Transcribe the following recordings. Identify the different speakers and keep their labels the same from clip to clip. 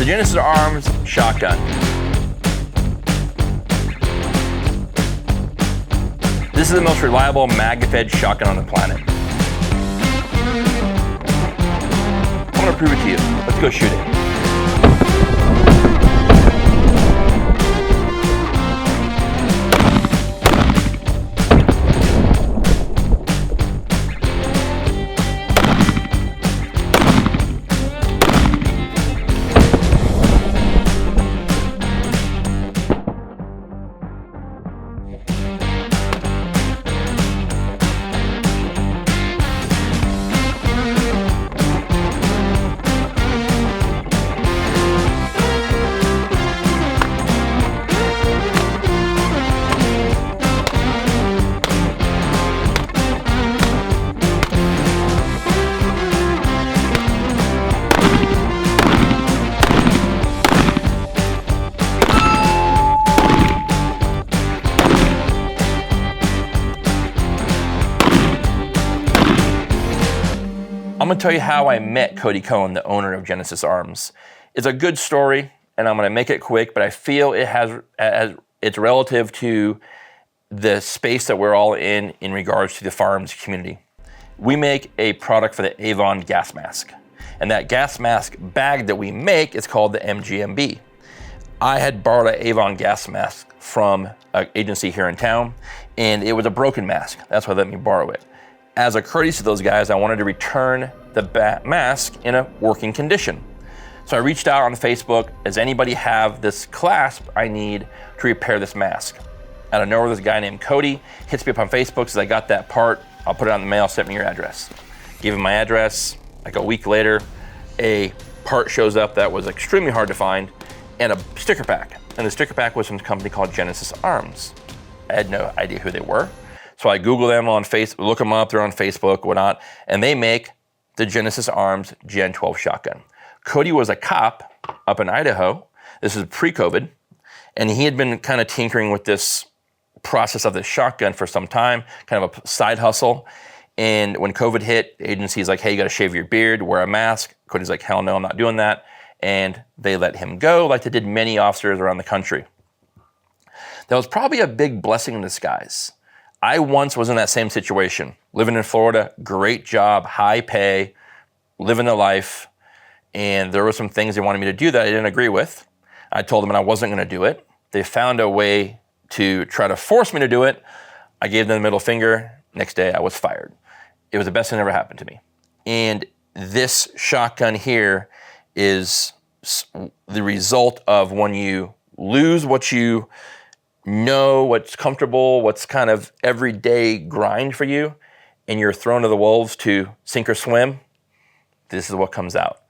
Speaker 1: The Genesis Arms shotgun. This is the most reliable mag-fed shotgun on the planet. I'm gonna prove it to you. Let's go shoot it. I'm gonna tell you how I met Cody Cohen, the owner of Genesis Arms. It's a good story, and I'm gonna make it quick, but I feel it's relative to the space that we're all in regards to the firearms community. We make a product for the Avon gas mask, and that gas mask bag that we make is called the MGMB. I had borrowed an Avon gas mask from an agency here in town, and it was a broken mask. That's why they let me borrow it. As a courtesy to those guys, I wanted to return the mask in a working condition. So I reached out on Facebook, does anybody have this clasp I need to repair this mask? Out of nowhere, this guy named Cody hits me up on Facebook, says I got that part, I'll put it on the mail, send me your address. Give him my address, like a week later, a part shows up that was extremely hard to find, and a sticker pack. And the sticker pack was from a company called Genesis Arms. I had no idea who they were. So I Google them on Facebook, look them up, they're on Facebook, whatnot, and they make the Genesis Arms Gen 12 shotgun. Cody was a cop up in Idaho. This is pre-COVID, and he had been kind of tinkering with this process of the shotgun for some time, kind of a side hustle. And when COVID hit, the agency's like, hey, you gotta shave your beard, wear a mask. Cody's like, hell no, I'm not doing that. And they let him go, like they did many officers around the country. That was probably a big blessing in disguise. I once was in that same situation, living in Florida, great job, high pay, living the life, and there were some things they wanted me to do that I didn't agree with. I told them I wasn't gonna do it. They found a way to try to force me to do it. I gave them the middle finger. Next day, I was fired. It was the best thing that ever happened to me. And this shotgun here is the result of when you lose what you know, what's comfortable, what's kind of everyday grind for you, and you're thrown to the wolves to sink or swim, this is what comes out.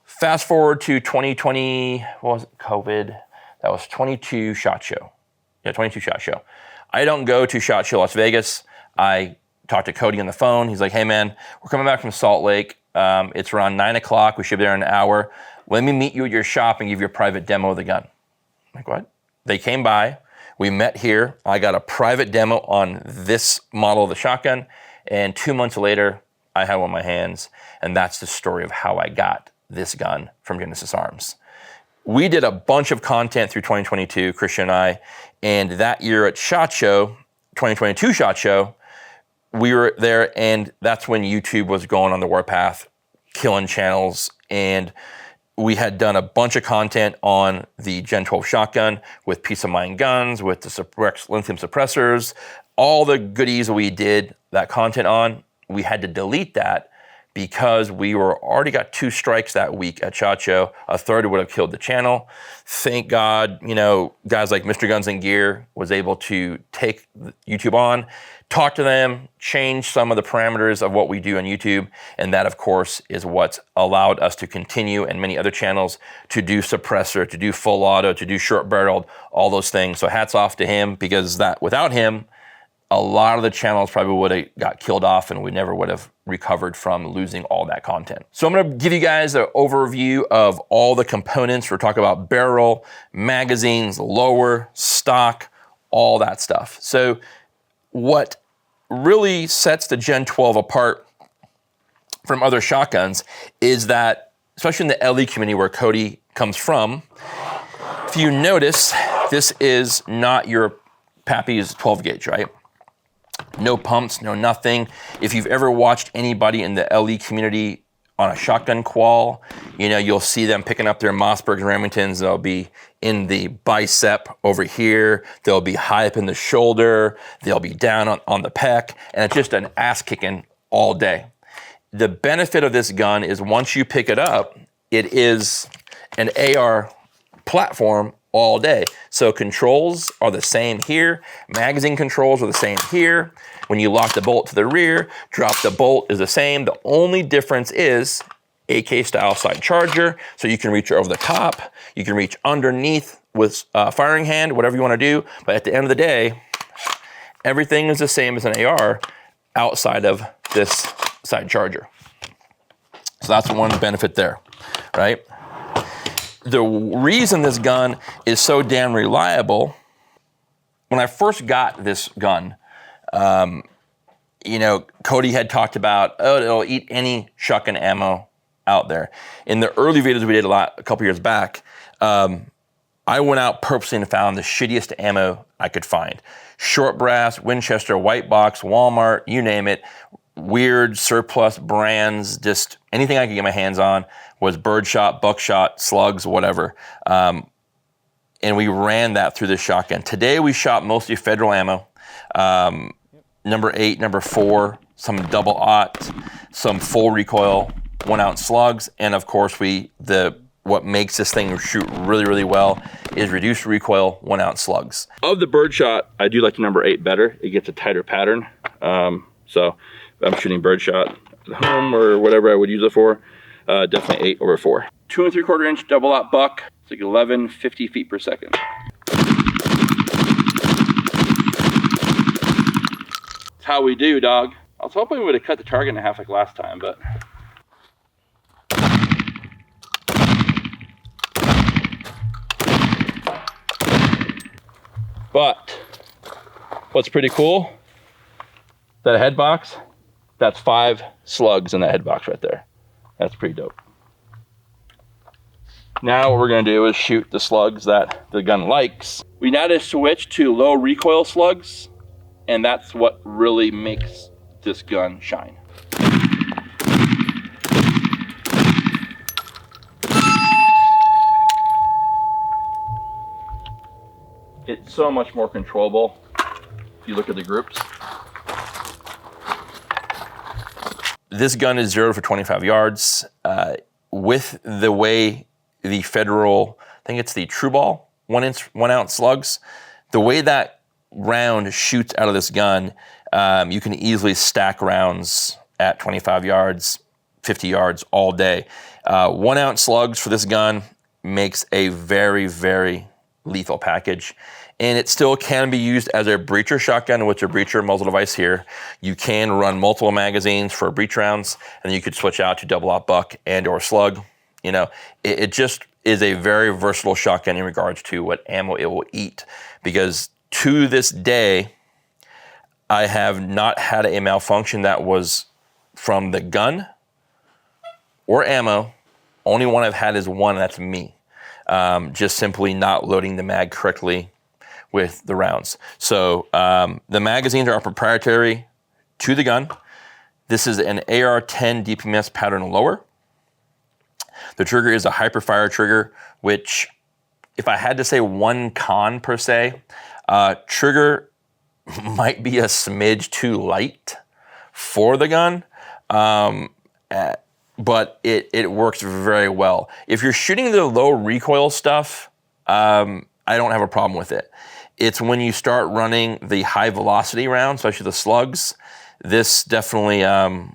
Speaker 1: Fast forward to 2020, what was it, COVID? That was 22 SHOT Show. Yeah, 22 SHOT Show. I don't go to SHOT Show Las Vegas. I talked to Cody on the phone. He's like, hey man, we're coming back from Salt Lake. It's around 9 o'clock. We should be there in an hour. Let me meet you at your shop and give you a private demo of the gun. I'm like, what? They came by, we met here. I got a private demo on this model of the shotgun, and 2 months later, I had one in my hands, and that's the story of how I got this gun from Genesis Arms. We did a bunch of content through 2022, Christian and I, and that year at SHOT Show, 2022 SHOT Show, we were there, and that's when YouTube was going on the warpath, killing channels, and we had done a bunch of content on the Gen 12 shotgun with peace of mind guns, with the lithium suppressors, all the goodies we did that content on. We had to delete that because we were already got 2 strikes that week at SHOT Show. A third would have killed the channel. Thank God, guys like Mr. Guns and Gear was able to take YouTube on, talk to them, change some of the parameters of what we do on YouTube, and that, of course, is what's allowed us to continue, and many other channels, to do suppressor, to do full auto, to do short barreled, all those things. So hats off to him, because that without him, a lot of the channels probably would have got killed off and we never would have recovered from losing all that content. So I'm gonna give you guys an overview of all the components. We're talking about barrel, magazines, lower, stock, all that stuff. So what really sets the Gen 12 apart from other shotguns is that especially in the LE community where Cody comes from, if you notice, this is not your Pappy's 12 gauge, right? No pumps, no nothing. If you've ever watched anybody in the LE community on a shotgun qual, you know, you'll see them picking up their Mossbergs and Remingtons. They'll be in the bicep over here. They'll be high up in the shoulder. They'll be down on the pec, and it's just an ass kicking all day. The benefit of this gun is once you pick it up, it is an AR platform all day. So controls are the same here. Magazine controls are the same here. When you lock the bolt to the rear, drop the bolt is the same. The only difference is AK style side charger. So you can reach over the top. You can reach underneath with firing hand, whatever you want to do. But at the end of the day, everything is the same as an AR outside of this side charger. So that's one benefit there, right? The reason this gun is so damn reliable, when I first got this gun, you know, Cody had talked about, oh, it'll eat any shotgun ammo out there. In the early videos we did a couple years back, I went out purposely and found the shittiest ammo I could find. Short brass, Winchester, white box, Walmart, you name it. Weird surplus brands, just anything I could get my hands on was birdshot, buckshot, slugs, whatever. And we ran that through this shotgun. Today we shot mostly federal ammo. Number 8, number 4, some double aught, some full recoil, 1 ounce slugs. And of course what makes this thing shoot really, really well is reduced recoil, 1 ounce slugs. Of the birdshot, I do like the number 8 better. It gets a tighter pattern. So if I'm shooting birdshot at home or whatever I would use it for, definitely 8 over 4. 2 3/4 inch double aught buck. It's like 1150 feet per second. That's how we do, dog. I was hoping we would have cut the target in half like last time, but. But what's pretty cool, that head box, that's 5 slugs in that head box right there. That's pretty dope. Now what we're gonna do is shoot the slugs that the gun likes. We now just switch to low recoil slugs, and that's what really makes this gun shine. It's so much more controllable if you look at the groups. This gun is 0 for 25 yards. With the way the federal, I think it's the True Ball 1 ounce slugs, the way that round shoots out of this gun, you can easily stack rounds at 25 yards, 50 yards all day. 1 ounce slugs for this gun makes a very, very lethal package. And it still can be used as a breacher shotgun with your breacher muzzle device here. You can run multiple magazines for breach rounds, and then you could switch out to double aught buck and or slug. You know, it just is a very versatile shotgun in regards to what ammo it will eat. Because to this day, I have not had a malfunction that was from the gun or ammo. Only one I've had is one, that's me. Just simply not loading the mag correctly with the rounds. So the magazines are proprietary to the gun. This is an AR-10 DPMS pattern lower. The trigger is a hyperfire trigger, which if I had to say one con per se, trigger might be a smidge too light for the gun, but it works very well. If you're shooting the low recoil stuff, I don't have a problem with it. It's when you start running the high velocity rounds, especially the slugs, this definitely, I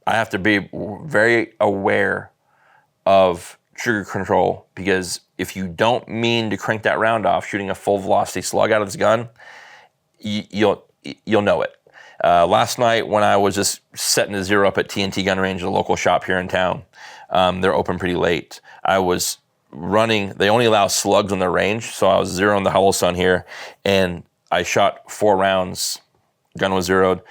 Speaker 1: have to be very aware of trigger control, because if you don't mean to crank that round off, shooting a full velocity slug out of this gun, you'll know it. Last night when I was just setting a zero up at TNT Gun Range, a local shop here in town, they're open pretty late. I was running, they only allow slugs on their range, so I was zeroing the Hollow Sun here, and I shot 4 rounds, gun was zeroed.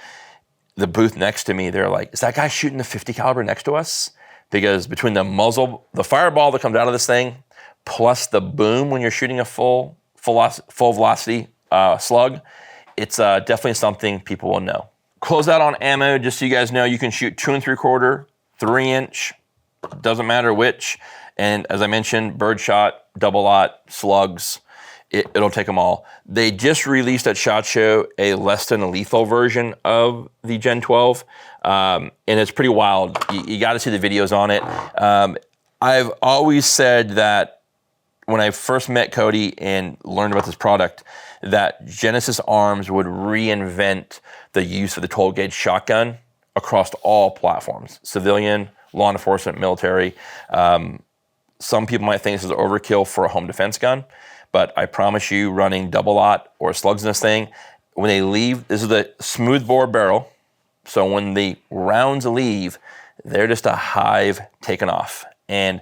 Speaker 1: The booth next to me, they're like, is that guy shooting the 50 caliber next to us? because between the muzzle, the fireball that comes out of this thing, plus the boom when you're shooting a full velocity slug, it's definitely something people will know. Close out on ammo, just so you guys know, you can shoot 2 3/4, 3-inch, doesn't matter which. And as I mentioned, birdshot, double-aught, slugs, it'll take them all. They just released at SHOT Show a less than lethal version of the Gen 12, and it's pretty wild. You got to see the videos on it. I've always said that when I first met Cody and learned about this product, that Genesis Arms would reinvent the use of the 12-gauge shotgun across all platforms, civilian, law enforcement, military. Some people might think this is overkill for a home defense gun, but I promise you, running double-aught or slugs in this thing, when they leave, this is a smooth bore barrel, so when the rounds leave, they're just a hive taken off. And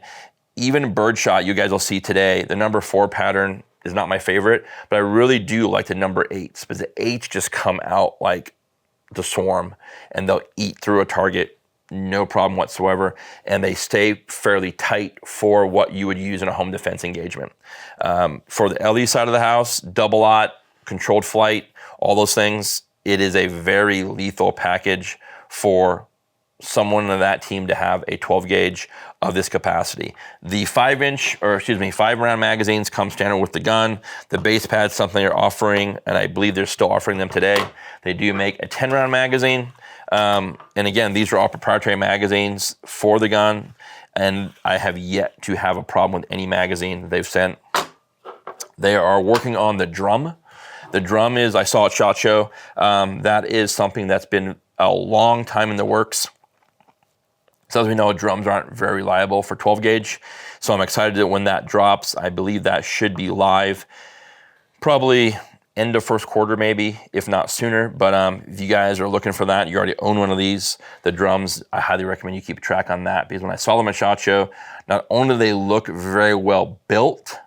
Speaker 1: even birdshot, you guys will see today, the number 4 pattern is not my favorite, but I really do like the number 8s, because the 8s just come out like the swarm, and they'll eat through a target, no problem whatsoever, and they stay fairly tight for what you would use in a home defense engagement. For the LE side of the house, double-aught, controlled flight, all those things, it is a very lethal package for someone on that team to have a 12 gauge of this capacity. The 5-round magazines come standard with the gun. The base pad's something they're offering, and I believe they're still offering them today. They do make a 10-round magazine. And again, these are all proprietary magazines for the gun, and I have yet to have a problem with any magazine they've sent. They are working on the drum. The drum is, I saw at SHOT Show, that is something that's been a long time in the works. So as we know, drums aren't very reliable for 12 gauge. So I'm excited that when that drops, I believe that should be live probably end of first quarter maybe, if not sooner. But if you guys are looking for that, you already own one of these, the drums, I highly recommend you keep track on that, because when I saw them at SHOT Show, not only do they look very well built,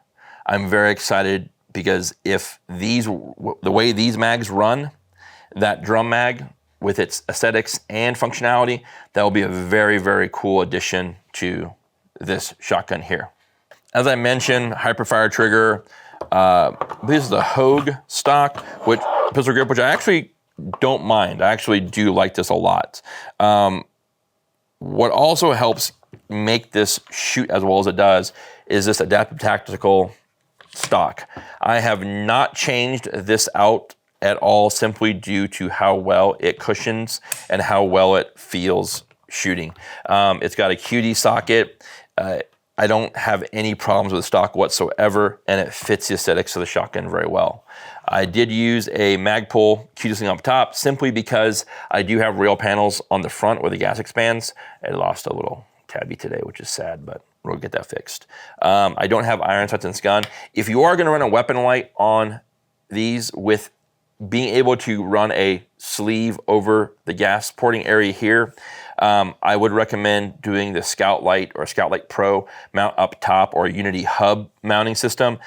Speaker 1: I'm very excited because if the way these mags run, that drum mag, with its aesthetics and functionality, that will be a very, very cool addition to this shotgun here. As I mentioned, hyperfire trigger. This is the Hogue stock, pistol grip, which I actually don't mind. I actually do like this a lot. What also helps make this shoot as well as it does is this adaptive tactical stock. I have not changed this out at all, simply due to how well it cushions and how well it feels shooting. It's got a QD socket. I don't have any problems with the stock whatsoever, and it fits the aesthetics of the shotgun very well. I did use a Magpul QD sling up top, simply because I do have rail panels on the front where the gas expands. I lost a little tabby today, which is sad, but we'll get that fixed. I don't have iron sights in this gun. If you are gonna run a weapon light on these with being able to run a sleeve over the gas porting area here, I would recommend doing the Scout Light or Scout Light Pro mount up top, or Unity hub mounting system.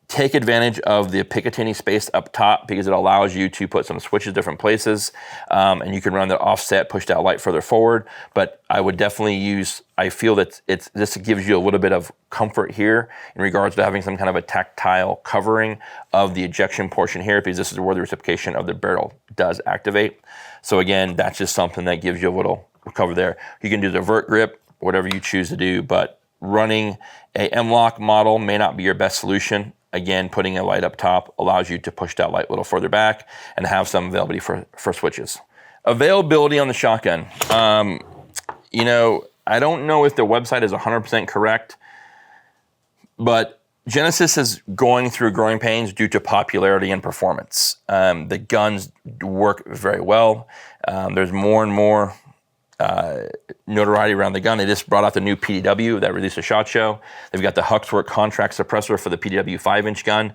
Speaker 1: Take advantage of the Picatinny space up top, because it allows you to put some switches different places, and you can run the offset, push that light further forward. But I would definitely use, I feel that this gives you a little bit of comfort here in regards to having some kind of a tactile covering of the ejection portion here, because this is where the reciprocation of the barrel does activate. So again, that's just something that gives you a little cover there. You can do the vert grip, whatever you choose to do, but running a M-LOK model may not be your best solution. Again, putting a light up top allows you to push that light a little further back and have some availability for switches. Availability on the shotgun. You know, I don't know if the website is 100% correct, but Genesis is going through growing pains due to popularity and performance. The guns work very well. There's more and more notoriety around the gun. They just brought out the new PDW that released a SHOT Show. They've got the Huxwork contract suppressor for the PDW 5-inch gun.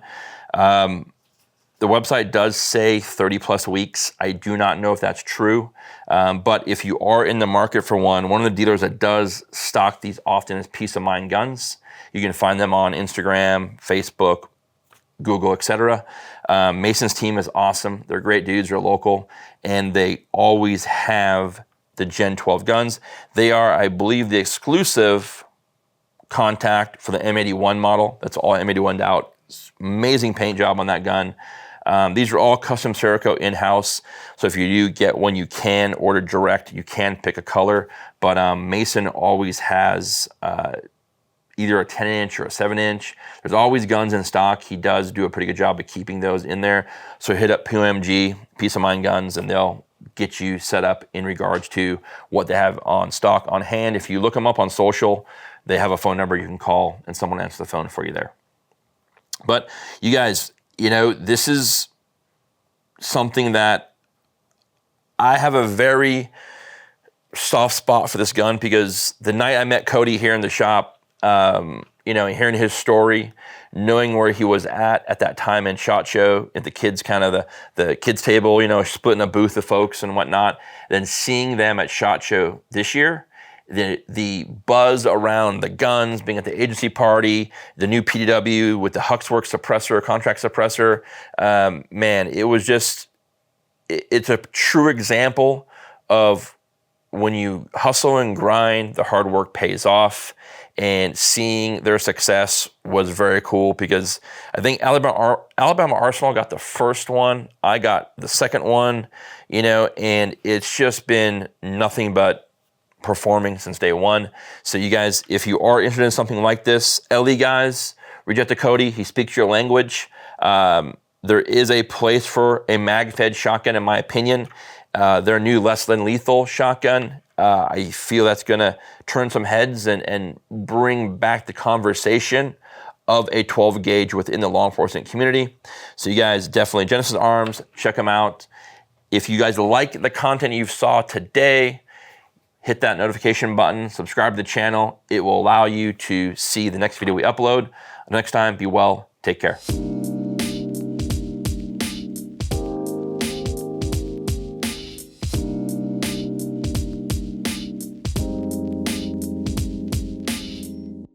Speaker 1: The website does say 30 plus weeks. I do not know if that's true, but if you are in the market for one of the dealers that does stock these often is Peace of Mind Guns. You can find them on Instagram, Facebook, Google, etc. Mason's team is awesome. They're great dudes, they're local, and they always have the Gen 12 guns. They are, I believe, the exclusive contact for the M81 model. That's all M81'd out. Amazing paint job on that gun. These are all custom Cerakote in-house. So if you do get one, you can order direct. You can pick a color. But Mason always has either a 10-inch or a 7-inch. There's always guns in stock. He does do a pretty good job of keeping those in there. So hit up POMG, Peace of Mind Guns, and they'll get you set up in regards to what they have on stock on hand. If you look them up on social, they have a phone number you can call and someone answers the phone for you there. But you guys, you know, this is something that I have a very soft spot for this gun, because the night I met Cody here in the shop, you know, hearing his story, knowing where he was at that time in SHOT Show, at the kids, kind of the kids table, you know, splitting a booth of folks and whatnot, then seeing them at SHOT Show this year, the buzz around the guns, being at the agency party, the new PDW with the Huxworks suppressor, contract suppressor, man, it was just, it's a true example of when you hustle and grind, the hard work pays off. And seeing their success was very cool, because I think Alabama Arsenal got the first one. I got the second one, you know, and it's just been nothing but performing since day one. So you guys, if you are interested in something like this, LE guys, reach out to Cody. He speaks your language. There is a place for a mag-fed shotgun, in my opinion. Their new less than lethal shotgun, I feel that's going to turn some heads and bring back the conversation of a 12 gauge within the law enforcement community. So you guys, definitely Genesis Arms, check them out. If you guys like the content you saw today, hit that notification button, subscribe to the channel. It will allow you to see the next video we upload. Next time, be well, take care.